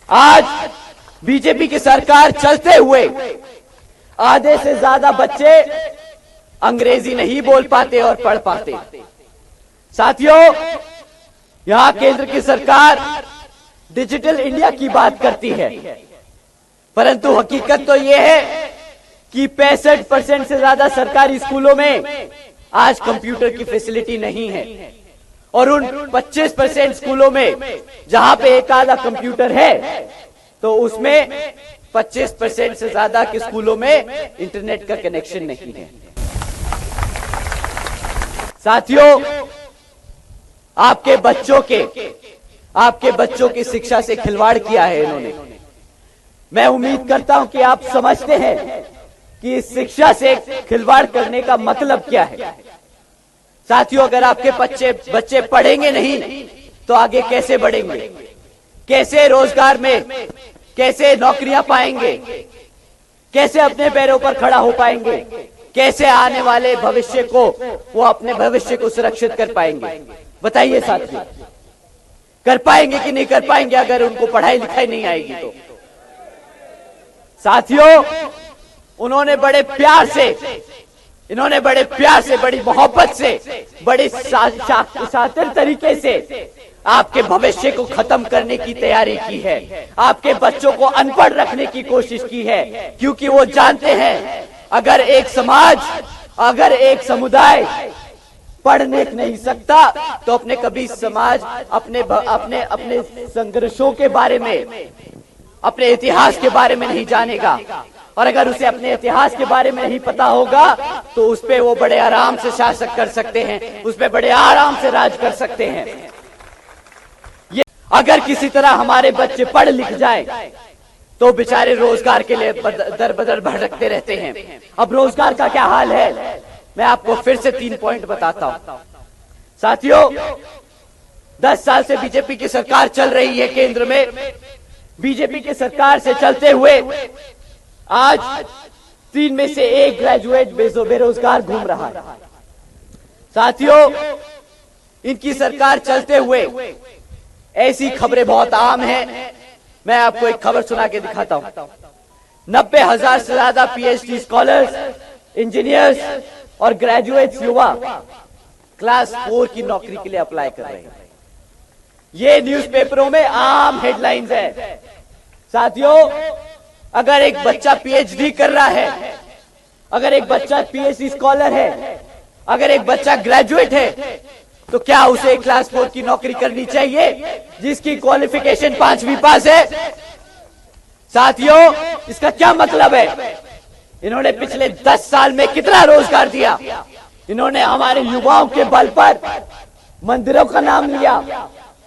आज बीजेपी की सरकार चलते हुए आधे से ज्यादा बच्चे अंग्रेजी नहीं बोल पाते और पढ़ पाते। साथियों, यहां केंद्र की सरकार डिजिटल इंडिया की बात करती है, परंतु हकीकत तो यह है कि 65% से ज्यादा सरकारी स्कूलों में आज कंप्यूटर की फैसिलिटी नहीं है और उन 25% स्कूलों में जहां पे एक आधा कंप्यूटर है तो उसमें 25% से ज्यादा के स्कूलों में इंटरनेट का कनेक्शन नहीं है। साथियों, आपके बच्चों की शिक्षा से खिलवाड़ किया है इन्होंने। मैं उम्मीद करता हूं कि आप समझते हैं कि शिक्षा से खिलवाड़ करने का मतलब क्या है। साथियों, अगर आपके बच्चे पढ़ेंगे नहीं तो आगे कैसे बढ़ेंगे, कैसे रोजगार में, कैसे नौकरियां पाएंगे, कैसे अपने पैरों पर खड़ा हो पाएंगे, कैसे आने वाले भविष्य को वो अपने भविष्य को सुरक्षित कर पाएंगे। बताइए साथियों, कर पाएंगे कि नहीं कर पाएंगे अगर उनको पढ़ाई लिखाई नहीं आएगी तो। साथियों, इन्होंने बड़े प्यार से, बड़ी मोहब्बत से, बड़ी शातिर तरीके से आपके भविष्य को खत्म करने की तैयारी की है। आपके बच्चों को अनपढ़ रखने की कोशिश की है, क्योंकि वो जानते हैं अगर एक समाज, अगर एक समुदाय पढ़ लिख नहीं सकता तो अपने कभी समाज अपने संघर्षों के बारे में, अपने इतिहास के बारे में नहीं जानेगा। और अगर उसे अपने इतिहास के बारे में नहीं पता होगा तो उस पे वो बड़े आराम से शासन कर सकते हैं, उस पे बड़े आराम से राज कर सकते हैं। ये अगर किसी तरह हमारे बच्चे पढ़ लिख जाए तो बेचारे रोजगार के लिए दर बदर भटकते रहते हैं। अब रोजगार का क्या हाल है, मैं आपको फिर से 3 पॉइंट बताता हूं। साथियों, 10 साल से बीजेपी की सरकार चल रही है केंद्र में। बीजेपी की सरकार से चलते हुए आज 3 में से 1 ग्रेजुएट बेरोजगार घूम रहा है। साथियों, इनकी सरकार चलते हुए ऐसी खबरें बहुत आम हैं। मैं आपको एक खबर सुना के दिखाता हूं। 90,000 से ज्यादा पीएचडी स्कॉलर्स, इंजीनियर्स और ग्रेजुएट्स युवा क्लास 4 की नौकरी के लिए अप्लाई कर रहे हैं। ये न्यूज़पेपरों में आम हेडलाइंस है। साथियों, अगर एक बच्चा पीएचडी कर रहा है, अगर एक बच्चा पीएचडी स्कॉलर है, अगर एक बच्चा ग्रेजुएट है, तो क्या उसे क्लास 4 की नौकरी करनी चाहिए जिसकी क्वालिफिकेशन 5वीं पास है? साथियों, इसका क्या मतलब है? इन्होंने पिछले 10 साल में कितना रोजगार दिया? इन्होंने हमारे युवाओं के बल पर मंदिरों का नाम लिया,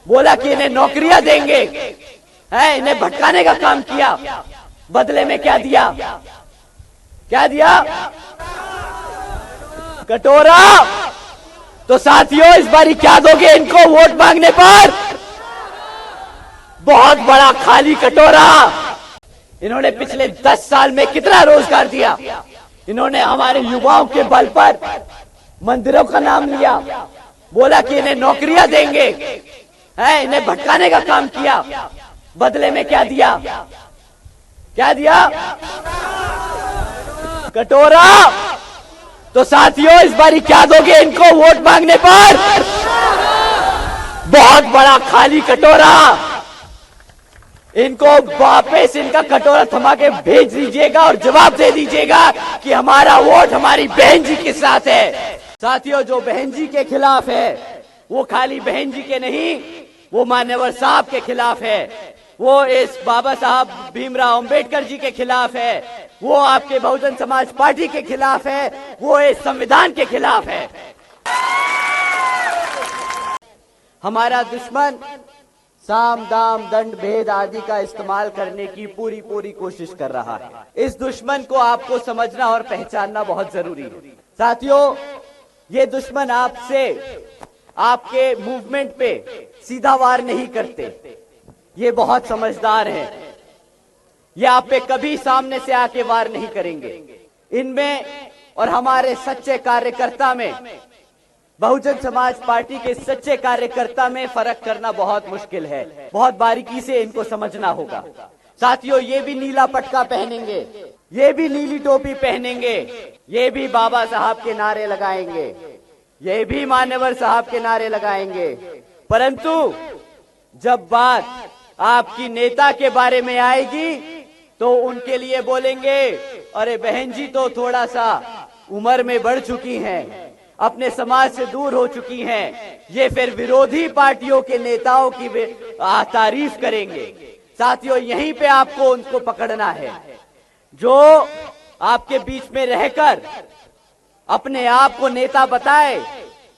बोला कि इन्हें नौकरियां देंगे, इन्हें भटकाने का काम किया। बदले में क्या दिया? क्या दिया? कटोरा। तो साथियों, इस बारी क्या दोगे इनको वोट मांगने पर? बहुत बड़ा खाली कटोरा। इन्होंने पिछले 10 साल में कितना रोजगार दिया? इन्होंने हमारे युवाओं के बल पर मंदिरों का नाम लिया, बोला कि इन्हें नौकरियां देंगे, इन्हें भटकाने का काम किया। बदले में क्या दिया? क्या दिया? कटोरा। तो साथियों, इस बारी क्या दोगे इनको वोट मांगने पर? बहुत बड़ा खाली कटोरा। इनको वापस इनका कटोरा थमा के भेज दीजिएगा और जवाब दे दीजिएगा कि हमारा वोट हमारी बहन जी के साथ है। साथियों, जो बहन जी के खिलाफ है वो खाली बहन जी के नहीं, वो मान्यवर साहब के खिलाफ है, वो इस बाबा साहब भीमराव अंबेडकर जी के खिलाफ है, वो आपके बहुजन समाज पार्टी के खिलाफ है, वो इस संविधान के खिलाफ है। हमारा दुश्मन साम दाम दंड भेद आदि का इस्तेमाल करने की पूरी कोशिश कर रहा है। इस दुश्मन को आपको समझना और पहचानना बहुत जरूरी है। साथियों, ये दुश्मन आपसे, आपके मूवमेंट पे सीधा वार नहीं करते। ये बहुत समझदार है। ये आप पे कभी सामने से आके वार नहीं करेंगे। इनमें और हमारे सच्चे कार्यकर्ता में बहुजन समाज पार्टी के सच्चे कार्यकर्ता में फर्क करना बहुत मुश्किल है। बहुत बारीकी से इनको समझना होगा। साथियों, ये भी नीला पटका पहनेंगे, ये भी नीली टोपी पहनेंगे, ये भी बाबा साहब के नारे लगाएंगे, ये भी मान्यवर साहब के नारे लगाएंगे, परंतु जब बात आपकी नेता के बारे में आएगी तो उनके लिए बोलेंगे, अरे बहन जी तो थोड़ा सा उम्र में बढ़ चुकी हैं, अपने समाज से दूर हो चुकी हैं। ये फिर विरोधी पार्टियों के नेताओं की तारीफ करेंगे। साथियों, यहीं पे आपको उनको पकड़ना है जो आपके बीच में रहकर अपने आप को नेता बताए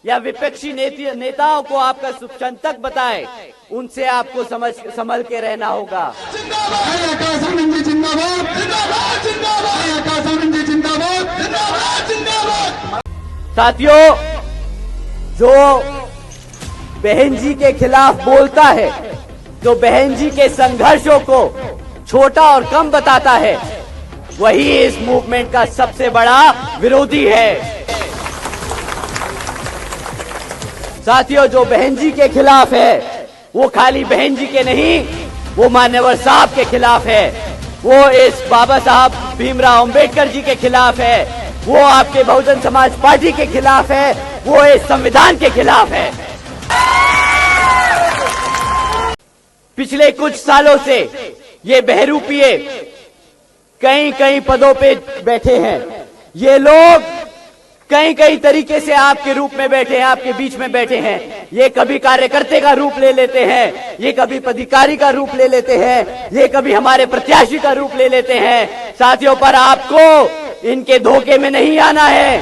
या विपक्षी नेताओं को आपका शुभचिंतक बताए, उनसे आपको संभल के रहना होगा। साथियों, जो बहन जी के खिलाफ बोलता है, जो बहन जी के संघर्षों को छोटा और कम बताता है, वही इस मूवमेंट का सबसे बड़ा विरोधी है। साथियों, जो बहन जी के खिलाफ है वो खाली बहन जी के नहीं, वो मान्यवर साहब के खिलाफ है, वो इस बाबा साहब भीमराव अंबेडकर जी के खिलाफ है, वो आपके बहुजन समाज पार्टी के खिलाफ है, वो इस संविधान के खिलाफ है। पिछले कुछ सालों से ये बहरूपिये कई कई पदों पे बैठे हैं। ये लोग कई कई तरीके से आपके रूप में बैठे हैं, आपके बीच में बैठे हैं। ये कभी कार्यकर्ता का रूप ले लेते हैं, ये कभी पदाधिकारी का रूप ले लेते हैं, ये कभी हमारे प्रत्याशी का रूप ले लेते हैं। साथियों, पर आपको इनके धोखे में नहीं आना है।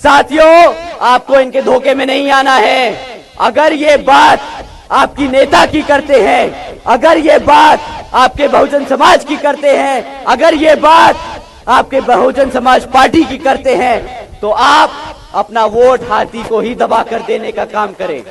साथियों, आपको इनके धोखे में नहीं आना है। अगर ये बात आपकी नेता की करते हैं, अगर ये बात आपके बहुजन समाज की करते हैं, अगर ये बात आपके बहुजन समाज पार्टी की करते हैं, तो आप अपना वोट हाथी को ही दबा कर देने का काम करें।